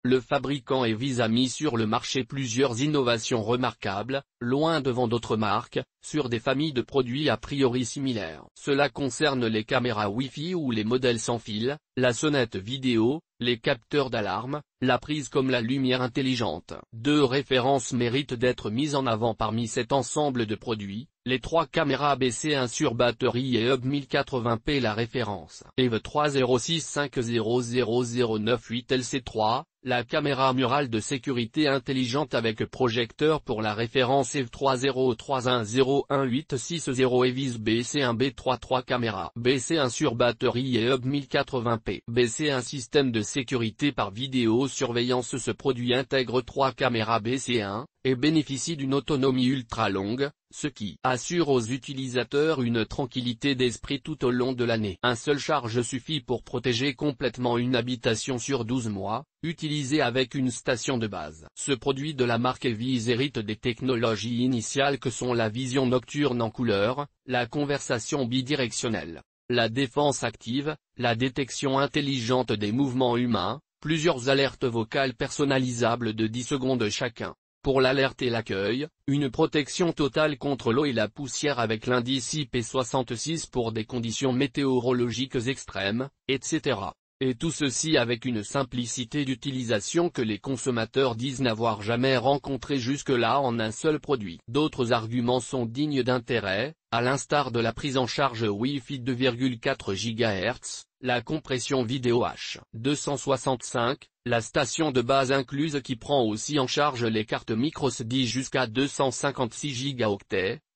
le fabricant Eviz a mis sur le marché plusieurs innovations remarquables, loin devant d'autres marques, sur des familles de produits a priori similaires. Cela concerne les caméras Wi-Fi ou les modèles sans fil, la sonnette vidéo, les capteurs d'alarme, la prise comme la lumière intelligente. Deux références méritent d'être mises en avant parmi cet ensemble de produits, les 3 caméras BC1 sur batterie et hub 1080p. La référence EV 306500098 LC3, la caméra murale de sécurité intelligente avec projecteur pour la référence EV 303101860 Eviz BC1 B3 3 caméras BC1 sur batterie et hub 1080p. BC1 système de sécurité par vidéosurveillance. Ce produit intègre 3 caméras BC1, et bénéficie d'une autonomie ultra longue, ce qui assure aux utilisateurs une tranquillité d'esprit tout au long de l'année. Un seul charge suffit pour protéger complètement une habitation sur 12 mois, utilisé avec une station de base. Ce produit de la marque Eviz hérite des technologies initiales que sont la vision nocturne en couleur, la conversation bidirectionnelle, la défense active, la détection intelligente des mouvements humains, plusieurs alertes vocales personnalisables de 10 secondes chacun. Pour l'alerte et l'accueil, une protection totale contre l'eau et la poussière avec l'indice IP66 pour des conditions météorologiques extrêmes, etc. Et tout ceci avec une simplicité d'utilisation que les consommateurs disent n'avoir jamais rencontré jusque-là en un seul produit. D'autres arguments sont dignes d'intérêt, à l'instar de la prise en charge Wi-Fi 2,4 GHz, la compression vidéo H265, la station de base incluse qui prend aussi en charge les cartes microSD jusqu'à 256 Go,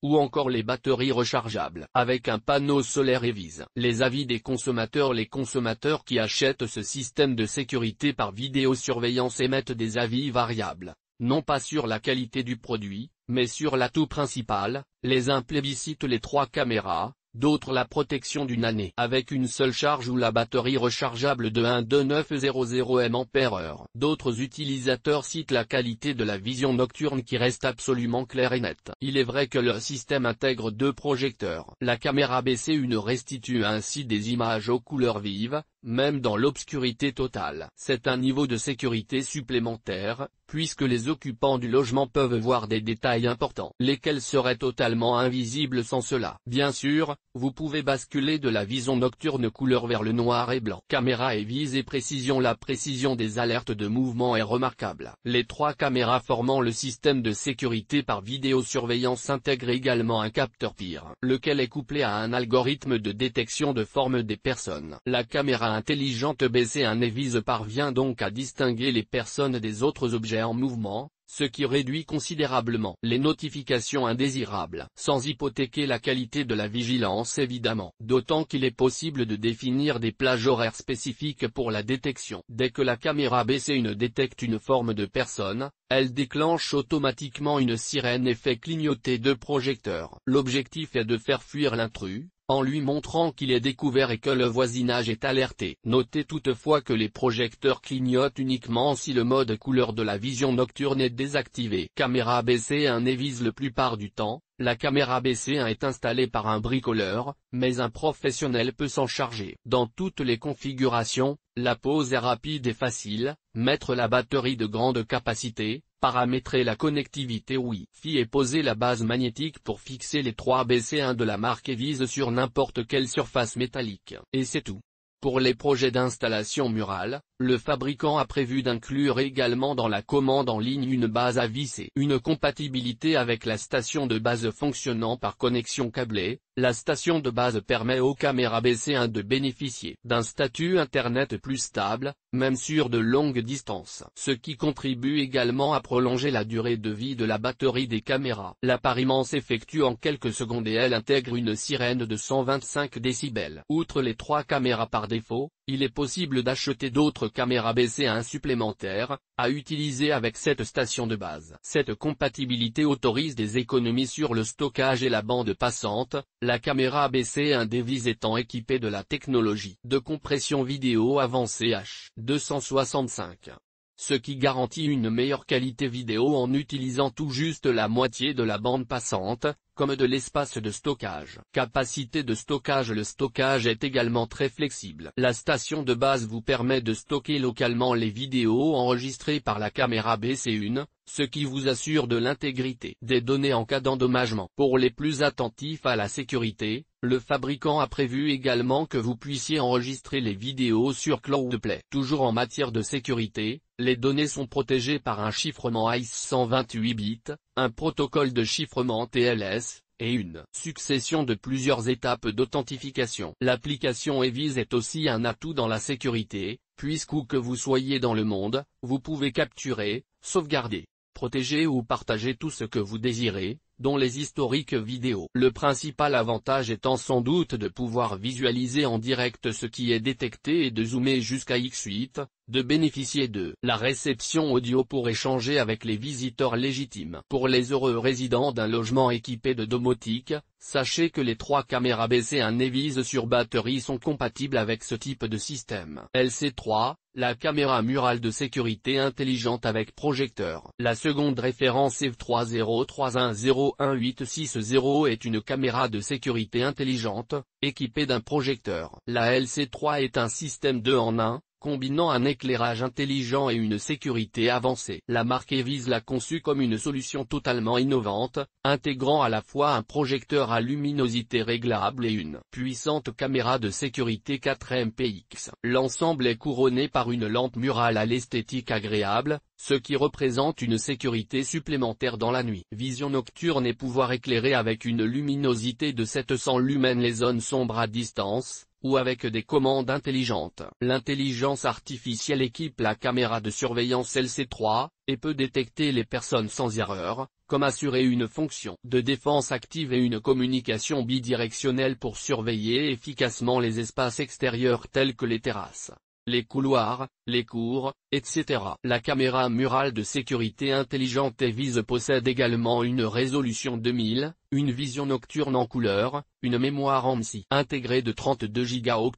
ou encore les batteries rechargeables avec un panneau solaire Eviz. Les avis des consommateurs. Les consommateurs qui achètent ce système de sécurité par vidéosurveillance émettent des avis variables, non pas sur la qualité du produit, mais sur l'atout principal. Les uns plébiscitent les 3 caméras, d'autres la protection d'une année avec une seule charge ou la batterie rechargeable de 12900 mAh. D'autres utilisateurs citent la qualité de la vision nocturne qui reste absolument claire et nette. Il est vrai que le système intègre 2 projecteurs. La caméra BC1 restitue ainsi des images aux couleurs vives, même dans l'obscurité totale. C'est un niveau de sécurité supplémentaire, puisque les occupants du logement peuvent voir des détails importants, lesquels seraient totalement invisibles sans cela. Bien sûr, vous pouvez basculer de la vision nocturne couleur vers le noir et blanc. Caméra Eviz et précision. La précision des alertes de mouvement est remarquable. Les 3 caméras formant le système de sécurité par vidéosurveillance intègrent également un capteur PIR, lequel est couplé à un algorithme de détection de forme des personnes. La caméra intelligente BC1 Eviz parvient donc à distinguer les personnes des autres objets en mouvement, ce qui réduit considérablement les notifications indésirables, sans hypothéquer la qualité de la vigilance évidemment, d'autant qu'il est possible de définir des plages horaires spécifiques pour la détection. Dès que la caméra BC1 détecte une forme de personne, elle déclenche automatiquement une sirène et fait clignoter 2 projecteurs. L'objectif est de faire fuir l'intrus, en lui montrant qu'il est découvert et que le voisinage est alerté. Notez toutefois que les projecteurs clignotent uniquement si le mode couleur de la vision nocturne est désactivé. Caméra BC1 Eviz. La plupart du temps, la caméra BC1 est installée par un bricoleur, mais un professionnel peut s'en charger. Dans toutes les configurations, la pose est rapide et facile, mettre la batterie de grande capacité, paramétrer la connectivité Wi-Fi et poser la base magnétique pour fixer les 3 BC1 de la marque Eviz sur n'importe quelle surface métallique. Et c'est tout. Pour les projets d'installation murale, le fabricant a prévu d'inclure également dans la commande en ligne une base à visser. Une compatibilité avec la station de base fonctionnant par connexion câblée. La station de base permet aux caméras BC1 de bénéficier d'un statut Internet plus stable, même sur de longues distances. Ce qui contribue également à prolonger la durée de vie de la batterie des caméras. L'appariement s'effectue en quelques secondes et elle intègre une sirène de 125 décibels. Outre les 3 caméras par défaut, il est possible d'acheter d'autres caméras BC1 supplémentaires, à utiliser avec cette station de base. Cette compatibilité autorise des économies sur le stockage et la bande passante, la caméra BC1 d'Eviz étant équipée de la technologie de compression vidéo avancée H265. Ce qui garantit une meilleure qualité vidéo en utilisant tout juste la moitié de la bande passante, comme de l'espace de stockage. Capacité de stockage. Le stockage est également très flexible. La station de base vous permet de stocker localement les vidéos enregistrées par la caméra BC1, ce qui vous assure de l'intégrité des données en cas d'endommagement. Pour les plus attentifs à la sécurité, le fabricant a prévu également que vous puissiez enregistrer les vidéos sur CloudPlay. Toujours en matière de sécurité, les données sont protégées par un chiffrement AES 128 bits, un protocole de chiffrement TLS, et une succession de plusieurs étapes d'authentification. L'application Eviz est aussi un atout dans la sécurité, puisqu'où que vous soyez dans le monde, vous pouvez capturer, sauvegarder, protéger ou partager tout ce que vous désirez, dont les historiques vidéo. Le principal avantage étant sans doute de pouvoir visualiser en direct ce qui est détecté et de zoomer jusqu'à X8, de bénéficier de la réception audio pour échanger avec les visiteurs légitimes. Pour les heureux résidents d'un logement équipé de domotique, sachez que les 3 caméras BC1 Eviz sur batterie sont compatibles avec ce type de système. LC3, la caméra murale de sécurité intelligente avec projecteur. La seconde référence EV3031011860 est une caméra de sécurité intelligente, équipée d'un projecteur. La LC3 est un système 2 en 1, combinant un éclairage intelligent et une sécurité avancée. La marque Eviz l'a conçue comme une solution totalement innovante, intégrant à la fois un projecteur à luminosité réglable et une puissante caméra de sécurité 4MP. L'ensemble est couronné par une lampe murale à l'esthétique agréable, ce qui représente une sécurité supplémentaire dans la nuit. Vision nocturne et pouvoir éclairer avec une luminosité de 700 lumens les zones sombres à distance, ou avec des commandes intelligentes. L'intelligence artificielle équipe la caméra de surveillance LC3, et peut détecter les personnes sans erreur, comme assurer une fonction de défense active et une communication bidirectionnelle pour surveiller efficacement les espaces extérieurs tels que les terrasses, les couloirs, les cours, etc. La caméra murale de sécurité intelligente Eviz possède également une résolution 2000, une vision nocturne en couleur, une mémoire AMSI intégrée de 32 Go,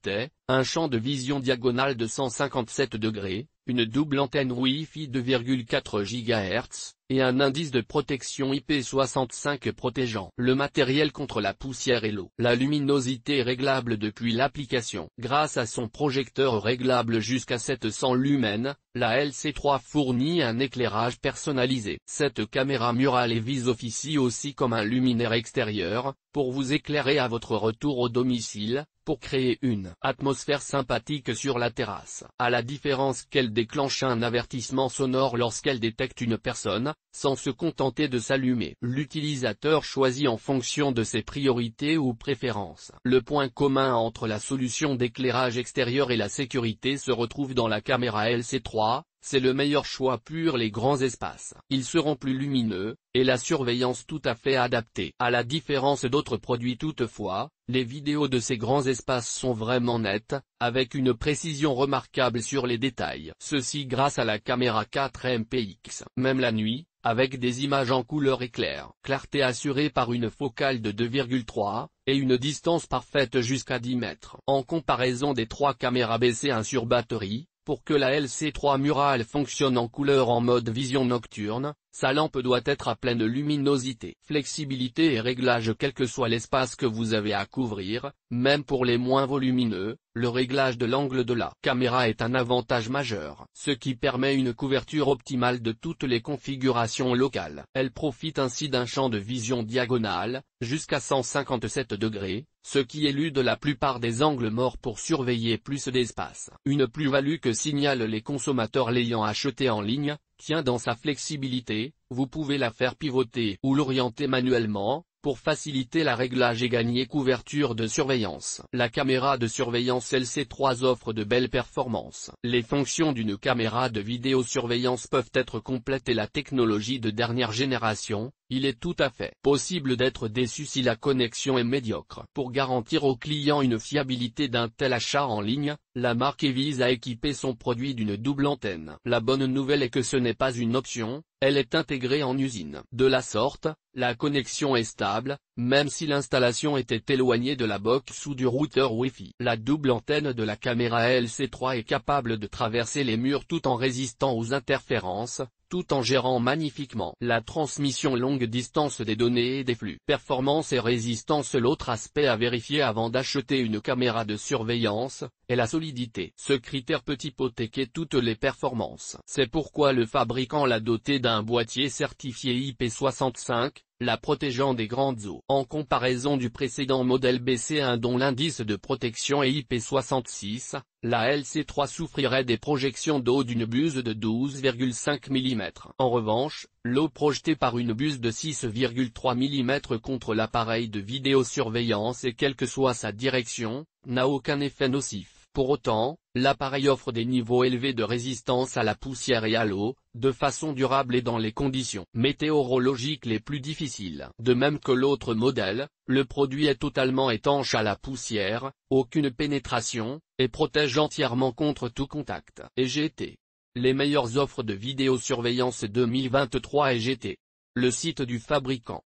un champ de vision diagonale de 157 degrés, une double antenne Wi-Fi 2,4 GHz, et un indice de protection IP65 protégeant le matériel contre la poussière et l'eau. La luminosité est réglable depuis l'application. Grâce à son projecteur réglable jusqu'à 700 lumens, la LC3 fournit un éclairage personnalisé. Cette caméra murale Eviz officie aussi comme un luminaire extérieur, pour vous éclairer à votre retour au domicile, pour créer une atmosphère sympathique sur la terrasse. À la différence qu'elle déclenche un avertissement sonore lorsqu'elle détecte une personne, sans se contenter de s'allumer. L'utilisateur choisit en fonction de ses priorités ou préférences. Le point commun entre la solution d'éclairage extérieur et la sécurité se retrouve dans la caméra LC3, c'est le meilleur choix pour les grands espaces. Ils seront plus lumineux, et la surveillance tout à fait adaptée. À la différence d'autres produits toutefois, les vidéos de ces grands espaces sont vraiment nettes, avec une précision remarquable sur les détails. Ceci grâce à la caméra 4MP. Même la nuit, avec des images en couleur éclair. Clarté assurée par une focale de 2,3, et une distance parfaite jusqu'à 10 mètres. En comparaison des 3 caméras BC1 sur batterie, pour que la LC3 murale fonctionne en couleur en mode vision nocturne, sa lampe doit être à pleine luminosité. Flexibilité et réglage. Quel que soit l'espace que vous avez à couvrir, même pour les moins volumineux, le réglage de l'angle de la caméra est un avantage majeur, ce qui permet une couverture optimale de toutes les configurations locales. Elle profite ainsi d'un champ de vision diagonale, jusqu'à 157 degrés, ce qui élude la plupart des angles morts pour surveiller plus d'espace. Une plus-value que signalent les consommateurs l'ayant acheté en ligne, tient dans sa flexibilité. Vous pouvez la faire pivoter ou l'orienter manuellement, pour faciliter la réglage et gagner couverture de surveillance. La caméra de surveillance LC3 offre de belles performances. Les fonctions d'une caméra de vidéosurveillance peuvent être complètes et la technologie de dernière génération, il est tout à fait possible d'être déçu si la connexion est médiocre. Pour garantir aux clients une fiabilité d'un tel achat en ligne, la marque Eviz a équipé son produit d'une double antenne. La bonne nouvelle est que ce n'est pas une option, elle est intégrée en usine. De la sorte, la connexion est stable, même si l'installation était éloignée de la box ou du routeur Wi-Fi. La double antenne de la caméra LC3 est capable de traverser les murs tout en résistant aux interférences, tout en gérant magnifiquement la transmission longue distance des données et des flux. Performance et résistance. L'autre aspect à vérifier avant d'acheter une caméra de surveillance est la solidité. Ce critère peut hypothéquer toutes les performances. C'est pourquoi le fabricant l'a doté d'un boîtier certifié IP65, la protégeant des grandes eaux. En comparaison du précédent modèle BC1 dont l'indice de protection est IP66, la LC3 souffrirait des projections d'eau d'une buse de 12,5 mm. En revanche, l'eau projetée par une buse de 6,3 mm contre l'appareil de vidéosurveillance et quelle que soit sa direction, n'a aucun effet nocif. Pour autant, l'appareil offre des niveaux élevés de résistance à la poussière et à l'eau, de façon durable et dans les conditions météorologiques les plus difficiles. De même que l'autre modèle, le produit est totalement étanche à la poussière, aucune pénétration, et protège entièrement contre tout contact. EGT. Les meilleures offres de vidéosurveillance 2023 EGT. Le site du fabricant.